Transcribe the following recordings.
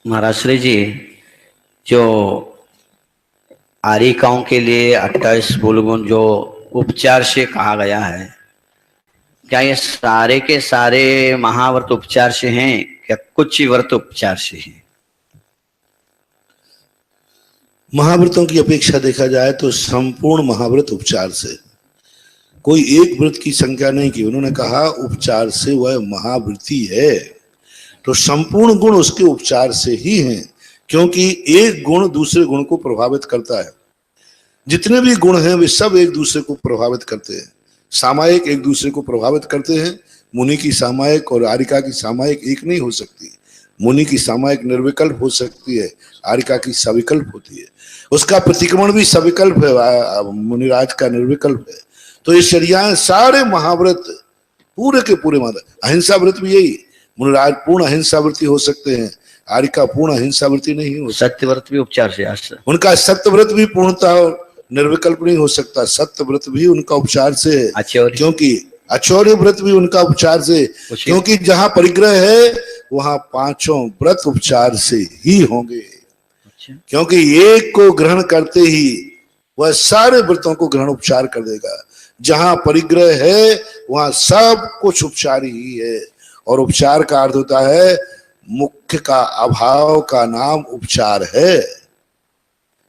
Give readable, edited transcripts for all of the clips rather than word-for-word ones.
महाराज श्री जी, जो आरिकाओं के लिए 28 बुलगुन जो उपचार से कहा गया है, क्या ये सारे के सारे महाव्रत उपचार से हैं या कुछ ही व्रत उपचार से हैं? महाव्रतों की अपेक्षा देखा जाए तो संपूर्ण महाव्रत उपचार से, कोई एक व्रत की संख्या नहीं की। उन्होंने कहा उपचार से वह महावृत्ति है, तो संपूर्ण गुण उसके उपचार से ही हैं, क्योंकि एक गुण दूसरे गुण को प्रभावित करता है। जितने भी गुण हैं वे सब एक दूसरे को प्रभावित करते हैं। सामायिक एक दूसरे को प्रभावित करते हैं। मुनि की सामायिक और आरिका की सामायिक एक नहीं हो सकती। मुनि की सामायिक निर्विकल्प हो सकती है, आरिका की सविकल्प होती है। उसका प्रतिक्रमण भी सविकल्प है, मुनिराज का निर्विकल्प है। तो ये शरियाएं सारे महाव्रत पूरे के पूरे अहिंसा व्रत भी यही, मुनिराज पूर्ण अहिंसा व्रती हो सकते हैं, आरिका पूर्ण अहिंसा व्रती नहीं हो। सत्यव्रत भी उपचार से, उनका सत्यव्रत भी पूर्णता निर्विकल्प नहीं हो सकता। सत्यव्रत भी उनका उपचार से है, क्योंकि अचौर्य व्रत भी उनका उपचार से, क्योंकि जहां परिग्रह है वहां पांचों व्रत उपचार से ही होंगे। क्योंकि एक को ग्रहण करते ही वह सारे व्रतों को ग्रहण उपचार कर देगा। जहां परिग्रह है वहां सब कुछ उपचार ही है। और उपचार का अर्थ होता है मुख्य का अभाव का नाम उपचार है।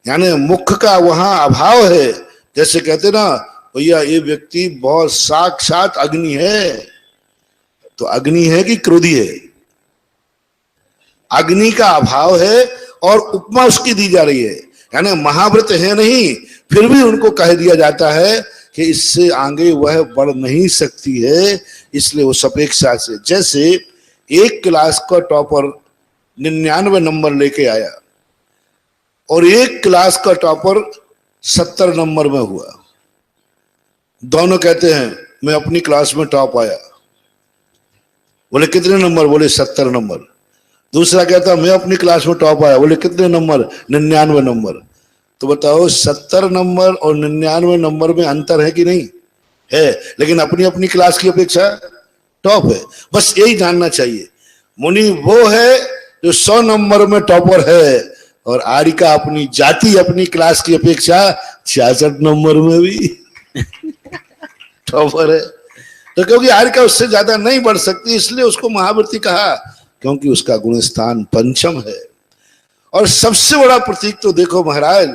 यानी मुख्य का वहां अभाव है। जैसे कहते ना भैया ये व्यक्ति बहुत साक्षात अग्नि है, तो अग्नि है कि क्रोधी है? अग्नि का अभाव है और उपमा उसकी दी जा रही है। यानी महाव्रत है नहीं, फिर भी उनको कह दिया जाता है कि इससे आगे वह बढ़ नहीं सकती है, इसलिए उस अपेक्षा से। जैसे एक क्लास का टॉपर 99 नंबर लेके आया और एक क्लास का टॉपर 70 नंबर में हुआ। दोनों कहते हैं मैं अपनी क्लास में टॉप आया। बोले कितने नंबर? बोले 70 नंबर। दूसरा कहता मैं अपनी क्लास में टॉप आया। बोले कितने नंबर? 99 नंबर। तो बताओ 70 नंबर और 99 नंबर में अंतर है कि नहीं है? लेकिन अपनी अपनी क्लास की अपेक्षा टॉप है। बस यही जानना चाहिए। मुनि वो है जो 100 नंबर में टॉपर है, और आरिका अपनी जाति अपनी क्लास की अपेक्षा 66 नंबर में भी टॉपर है। तो क्योंकि आरिका उससे ज्यादा नहीं बढ़ सकती, इसलिए उसको महाव्रती कहा, क्योंकि उसका गुण स्थान पंचम है। और सबसे बड़ा प्रतीक तो देखो महाराज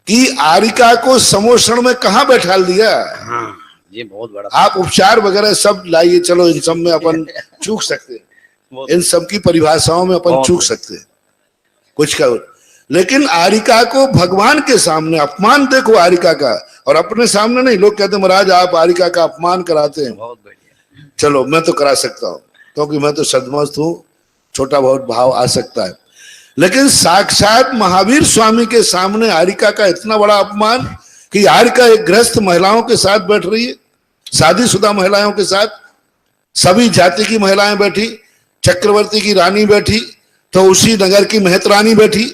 कि आरिका को समोषण में कहां बैठा दिया। हाँ, ये बहुत बड़ा। आप उपचार वगैरह सब लाइए, चलो इन सब में अपन चूक सकते हैं, इन सब की परिभाषाओं में अपन चूक सकते हैं कुछ का। लेकिन आरिका को भगवान के सामने अपमान देखो आरिका का, और अपने सामने नहीं। लोग कहते महाराज आप आरिका का अपमान कराते हैं। बहुत बढ़िया। चलो मैं तो करा सकता हूं, क्योंकि मैं तो सदमस्त हूं, छोटा बहुत भाव आ सकता है। लेकिन साक्षात महावीर स्वामी के सामने आरिका का इतना बड़ा अपमान कि आरिका एक गृहस्थ महिलाओं के साथ बैठ रही है, शादीशुदा महिलाओं के साथ, सभी जाति की महिलाएं बैठी, चक्रवर्ती की रानी बैठी, तो उसी नगर की मेहतरानी बैठी।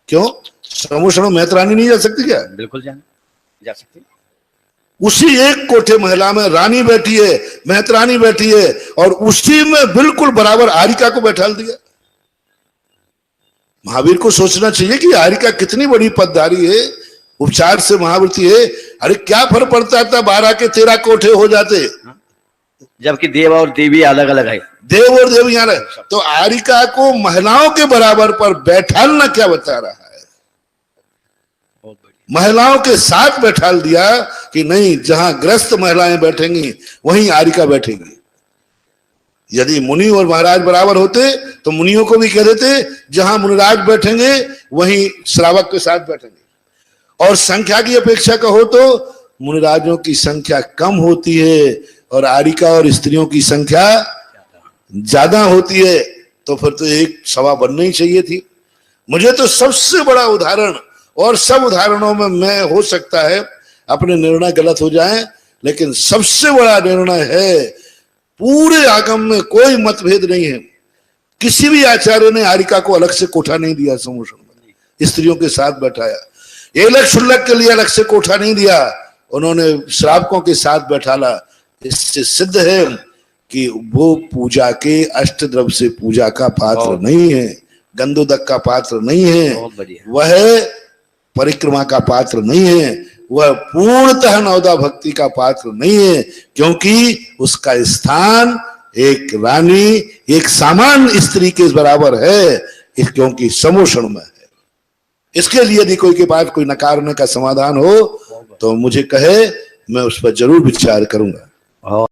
क्यों समोषण मेहतरानी नहीं जा सकती क्या? बिल्कुल जा सकती। उसी एक कोठे महिला में रानी बैठी है, मेहतरानी बैठी है, और उसी में बिल्कुल बराबर आरिका को बैठा दिया। महावीर को सोचना चाहिए कि आरिका कितनी बड़ी पदधारी है, उपचार से महाव्रती है। अरे क्या फर्क पड़ता था 12 के 13 कोठे हो जाते, जबकि देव और देवी अलग अलग है। देव और देवी यहाँ रहे। तो आरिका को महिलाओं के बराबर पर बैठालना क्या बता रहा है? महिलाओं के साथ बैठाल दिया कि नहीं, जहां ग्रस्त महिलाएं बैठेंगी वहीं आरिका बैठेगी। यदि मुनि और महाराज बराबर होते तो मुनियों को भी कह देते जहां मुनिराज बैठेंगे वहीं श्रावक के साथ बैठेंगे। और संख्या की अपेक्षा कहो तो मुनिराजों की संख्या कम होती है और आरिका और स्त्रियों की संख्या ज्यादा होती है। तो फिर तो एक सभा बननी चाहिए थी। मुझे तो सबसे बड़ा उदाहरण, और सब उदाहरणों में मैं हो सकता है अपने निर्णय गलत हो जाएं, लेकिन सबसे बड़ा निर्णय है, पूरे आगम में कोई मतभेद नहीं है। किसी भी आचार्य ने आरिका को अलग से कोठा नहीं दिया, समोषण में स्त्रियों के साथ बैठाया। एलक शुल्लक के लिए अलग से कोठा नहीं दिया, उन्होंने श्रावकों के साथ बैठाला। इससे सिद्ध है कि वो पूजा के अष्टद्रव्य से पूजा का पात्र नहीं है, गंधोदक का पात्र नहीं है, बहुत बढ़िया। वह परिक्रमा का पात्र नहीं है, वह पूर्णतः नवदा भक्ति का पात्र नहीं है, क्योंकि उसका स्थान एक रानी, एक सामान्य स्त्री के बराबर है, क्योंकि समोषण में है। इसके लिए यदि कोई के पास कोई नकारने का समाधान हो तो मुझे कहे, मैं उस पर जरूर विचार करूंगा।